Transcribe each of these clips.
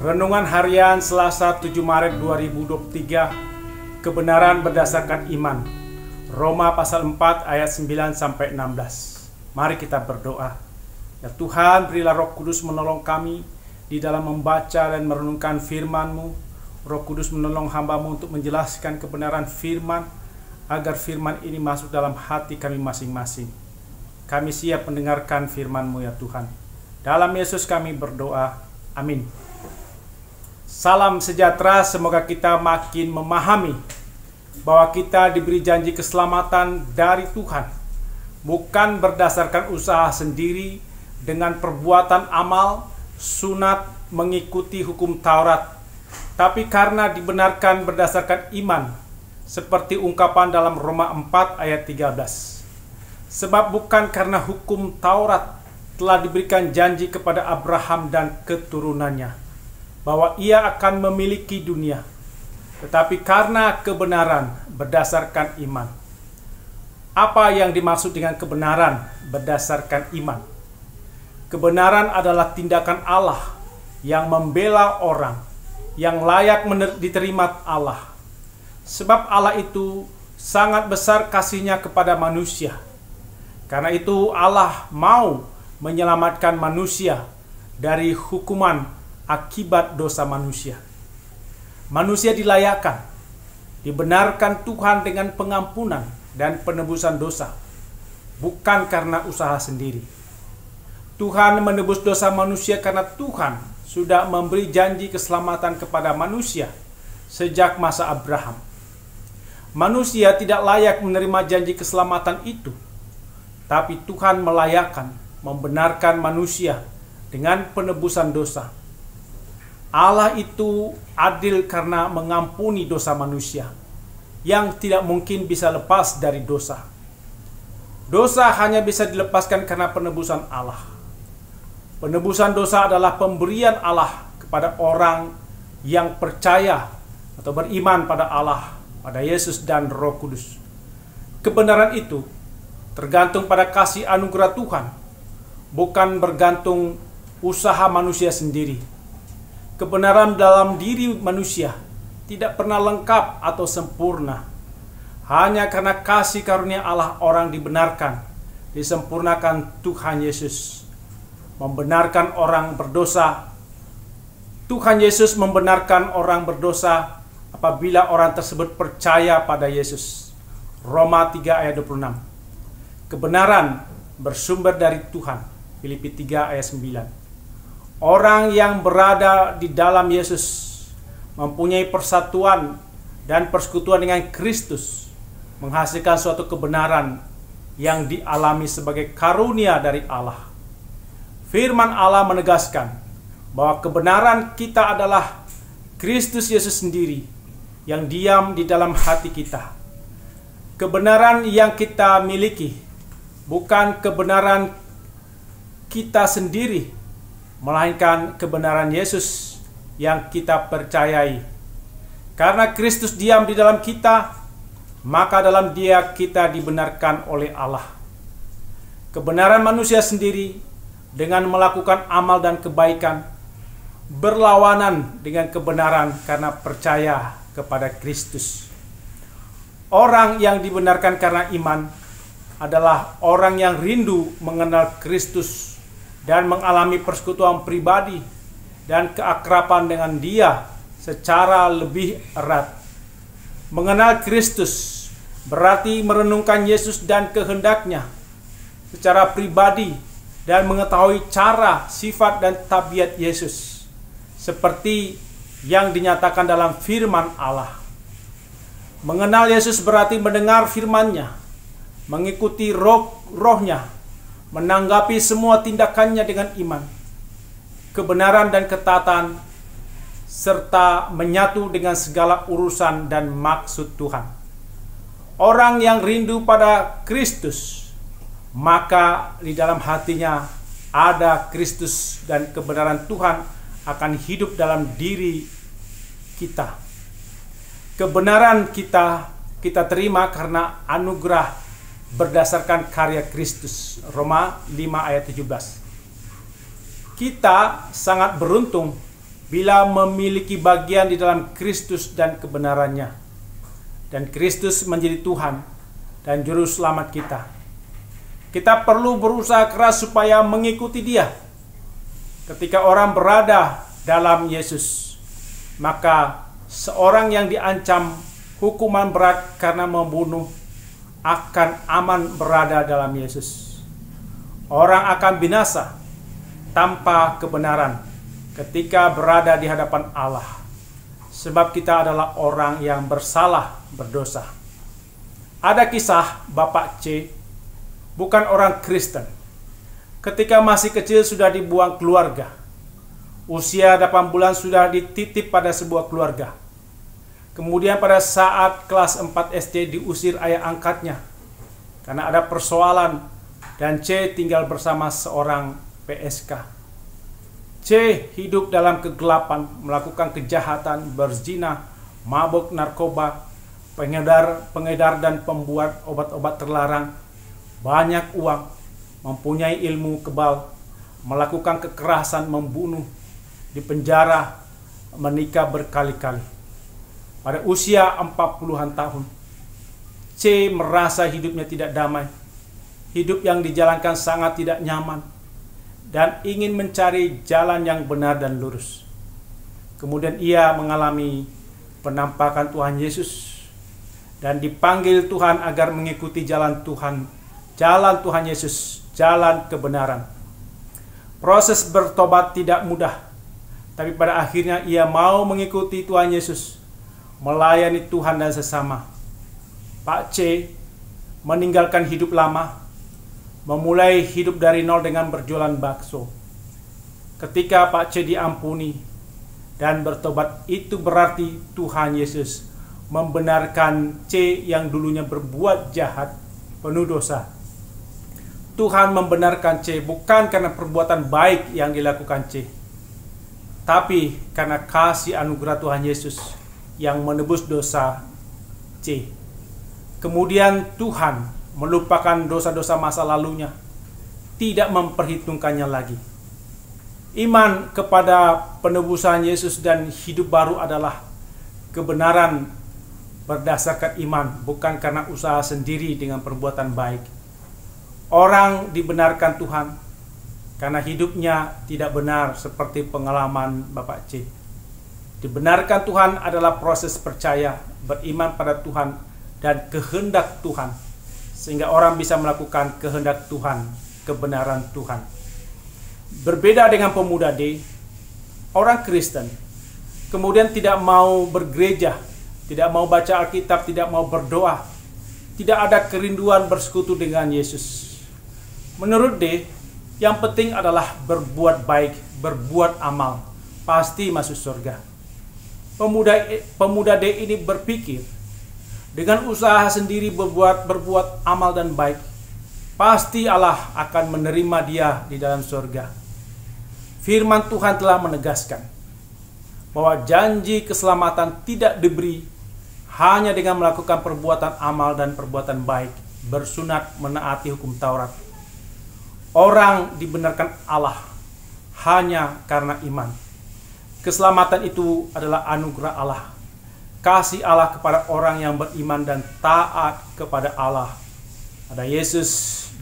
Renungan Harian Selasa 7 Maret 2023. Kebenaran berdasarkan iman. Roma pasal 4 ayat 9-16. Mari kita berdoa. Ya Tuhan, berilah Roh Kudus menolong kami di dalam membaca dan merenungkan firman-Mu. Roh Kudus menolong hamba-Mu untuk menjelaskan kebenaran firman, agar firman ini masuk dalam hati kami masing-masing. Kami siap mendengarkan firman-Mu ya Tuhan. Dalam Yesus kami berdoa. Amin. Salam sejahtera, semoga kita makin memahami bahwa kita diberi janji keselamatan dari Tuhan, bukan berdasarkan usaha sendiri dengan perbuatan amal, sunat, mengikuti hukum Taurat, tapi karena dibenarkan berdasarkan iman, seperti ungkapan dalam Roma 4 ayat 13. Sebab bukan karena hukum Taurat telah diberikan janji kepada Abraham dan keturunannya bahwa ia akan memiliki dunia, tetapi karena kebenaran berdasarkan iman. Apa yang dimaksud dengan kebenaran berdasarkan iman? Kebenaran adalah tindakan Allah yang membela orang yang layak diterima Allah. Sebab Allah itu sangat besar kasih-Nya kepada manusia. Karena itu Allah mau menyelamatkan manusia dari hukuman akibat dosa manusia. Manusia dilayakkan, dibenarkan Tuhan dengan pengampunan dan penebusan dosa, bukan karena usaha sendiri. Tuhan menebus dosa manusia karena Tuhan sudah memberi janji keselamatan kepada manusia sejak masa Abraham. Manusia tidak layak menerima janji keselamatan itu, tapi Tuhan melayakkan, membenarkan manusia dengan penebusan dosa. Allah itu adil karena mengampuni dosa manusia yang tidak mungkin bisa lepas dari dosa. Dosa hanya bisa dilepaskan karena penebusan Allah. Penebusan dosa adalah pemberian Allah kepada orang yang percaya atau beriman pada Allah, pada Yesus dan Roh Kudus. Kebenaran itu tergantung pada kasih anugerah Tuhan, bukan bergantung usaha manusia sendiri. Kebenaran dalam diri manusia tidak pernah lengkap atau sempurna. Hanya karena kasih karunia Allah orang dibenarkan, disempurnakan Tuhan Yesus. Membenarkan orang berdosa. Tuhan Yesus membenarkan orang berdosa apabila orang tersebut percaya pada Yesus. Roma 3 ayat 26. Kebenaran bersumber dari Tuhan. Filipi 3 ayat 9. Orang yang berada di dalam Yesus mempunyai persatuan dan persekutuan dengan Kristus, menghasilkan suatu kebenaran yang dialami sebagai karunia dari Allah. Firman Allah menegaskan bahwa kebenaran kita adalah Kristus Yesus sendiri yang diam di dalam hati kita. Kebenaran yang kita miliki bukan kebenaran kita sendiri, melainkan kebenaran Yesus yang kita percayai. Karena Kristus diam di dalam kita, maka dalam Dia kita dibenarkan oleh Allah. Kebenaran manusia sendiri dengan melakukan amal dan kebaikan berlawanan dengan kebenaran karena percaya kepada Kristus. Orang yang dibenarkan karena iman adalah orang yang rindu mengenal Kristus dan mengalami persekutuan pribadi dan keakraban dengan Dia secara lebih erat. Mengenal Kristus berarti merenungkan Yesus dan kehendak-Nya secara pribadi dan mengetahui cara, sifat, dan tabiat Yesus seperti yang dinyatakan dalam firman Allah. Mengenal Yesus berarti mendengar firman-Nya, mengikuti roh-nya, menanggapi semua tindakannya dengan iman, kebenaran dan ketaatan, serta menyatu dengan segala urusan dan maksud Tuhan. Orang yang rindu pada Kristus, maka di dalam hatinya ada Kristus dan kebenaran Tuhan akan hidup dalam diri kita. Kebenaran kita terima karena anugerah berdasarkan karya Kristus. Roma 5 ayat 17. Kita sangat beruntung bila memiliki bagian di dalam Kristus dan kebenarannya. Dan Kristus menjadi Tuhan dan Juru Selamat kita. Kita perlu berusaha keras supaya mengikuti Dia. Ketika orang berada dalam Yesus, maka seorang yang diancam hukuman berat karena membunuh akan aman berada dalam Yesus. Orang akan binasa tanpa kebenaran ketika berada di hadapan Allah, sebab kita adalah orang yang bersalah, berdosa. Ada kisah Bapak C, bukan orang Kristen. Ketika masih kecil sudah dibuang keluarga. Usia 8 bulan sudah dititip pada sebuah keluarga. Kemudian pada saat kelas 4 SD diusir ayah angkatnya karena ada persoalan, dan C tinggal bersama seorang PSK. C hidup dalam kegelapan, melakukan kejahatan, berzina, mabuk narkoba, pengedar dan pembuat obat-obat terlarang, banyak uang, mempunyai ilmu kebal, melakukan kekerasan, membunuh, dipenjara, menikah berkali-kali. Pada usia 40-an tahun, C merasa hidupnya tidak damai, hidup yang dijalankan sangat tidak nyaman, dan ingin mencari jalan yang benar dan lurus. Kemudian ia mengalami penampakan Tuhan Yesus dan dipanggil Tuhan agar mengikuti jalan Tuhan Yesus, jalan kebenaran. Proses bertobat tidak mudah, tapi pada akhirnya ia mau mengikuti Tuhan Yesus, melayani Tuhan dan sesama. Pak C meninggalkan hidup lama, memulai hidup dari nol dengan berjualan bakso. Ketika Pak C diampuni dan bertobat, itu berarti Tuhan Yesus membenarkan C yang dulunya berbuat jahat, penuh dosa. Tuhan membenarkan C bukan karena perbuatan baik yang dilakukan C, tapi karena kasih anugerah Tuhan Yesus yang menebus dosa C. Kemudian Tuhan melupakan dosa-dosa masa lalunya, tidak memperhitungkannya lagi. Iman kepada penebusan Yesus dan hidup baru adalah kebenaran berdasarkan iman, bukan karena usaha sendiri dengan perbuatan baik. Orang dibenarkan Tuhan karena hidupnya tidak benar seperti pengalaman Bapak C. Dibenarkan Tuhan adalah proses percaya, beriman pada Tuhan dan kehendak Tuhan, sehingga orang bisa melakukan kehendak Tuhan, kebenaran Tuhan. Berbeda dengan pemuda D, orang Kristen kemudian tidak mau bergereja, tidak mau baca Alkitab, tidak mau berdoa, tidak ada kerinduan bersekutu dengan Yesus. Menurut D, yang penting adalah berbuat baik, berbuat amal, pasti masuk surga. Pemuda D ini berpikir, dengan usaha sendiri berbuat amal dan baik, pasti Allah akan menerima dia di dalam surga. Firman Tuhan telah menegaskan bahwa janji keselamatan tidak diberi hanya dengan melakukan perbuatan amal dan perbuatan baik, bersunat, menaati hukum Taurat. Orang dibenarkan Allah hanya karena iman. Keselamatan itu adalah anugerah Allah, kasih Allah kepada orang yang beriman dan taat kepada Allah. Ada Yesus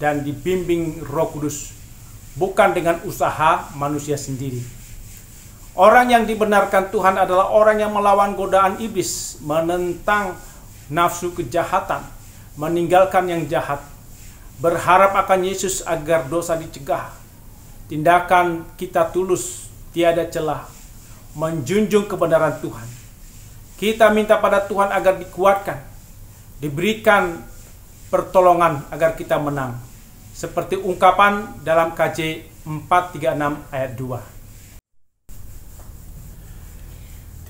dan dibimbing Roh Kudus, bukan dengan usaha manusia sendiri. Orang yang dibenarkan Tuhan adalah orang yang melawan godaan iblis, menentang nafsu kejahatan, meninggalkan yang jahat, berharap akan Yesus agar dosa dicegah. Tindakan kita tulus, tiada celah, menjunjung kebenaran Tuhan. Kita minta pada Tuhan agar dikuatkan, diberikan pertolongan agar kita menang. Seperti ungkapan dalam KJ 436 ayat 2.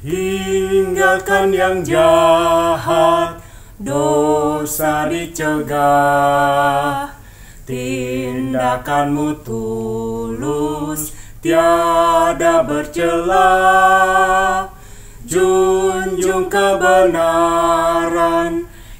Tinggalkan yang jahat, dosa dicegah. Tindakanmu tulus, tiada bercela. Junjung kebenaran,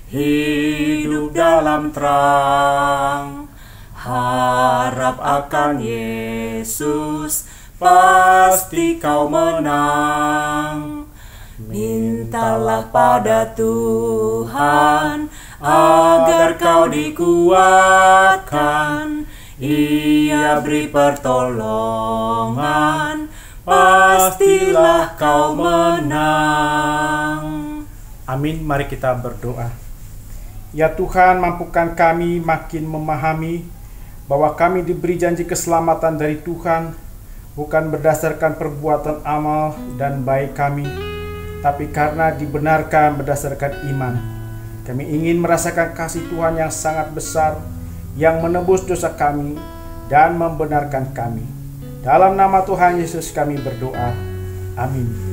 hidup dalam terang. Harap akan Yesus, pasti kau menang. Mintalah pada Tuhan agar kau dikuatkan, Ia beri pertolongan, pastilah kau menang. Amin. Mari kita berdoa. Ya Tuhan, mampukan kami makin memahami bahwa kami diberi janji keselamatan dari Tuhan, bukan berdasarkan perbuatan amal dan baik kami, tapi karena dibenarkan berdasarkan iman. Kami ingin merasakan kasih Tuhan yang sangat besar, yang menebus dosa kami dan membenarkan kami. Dalam nama Tuhan Yesus kami berdoa. Amin.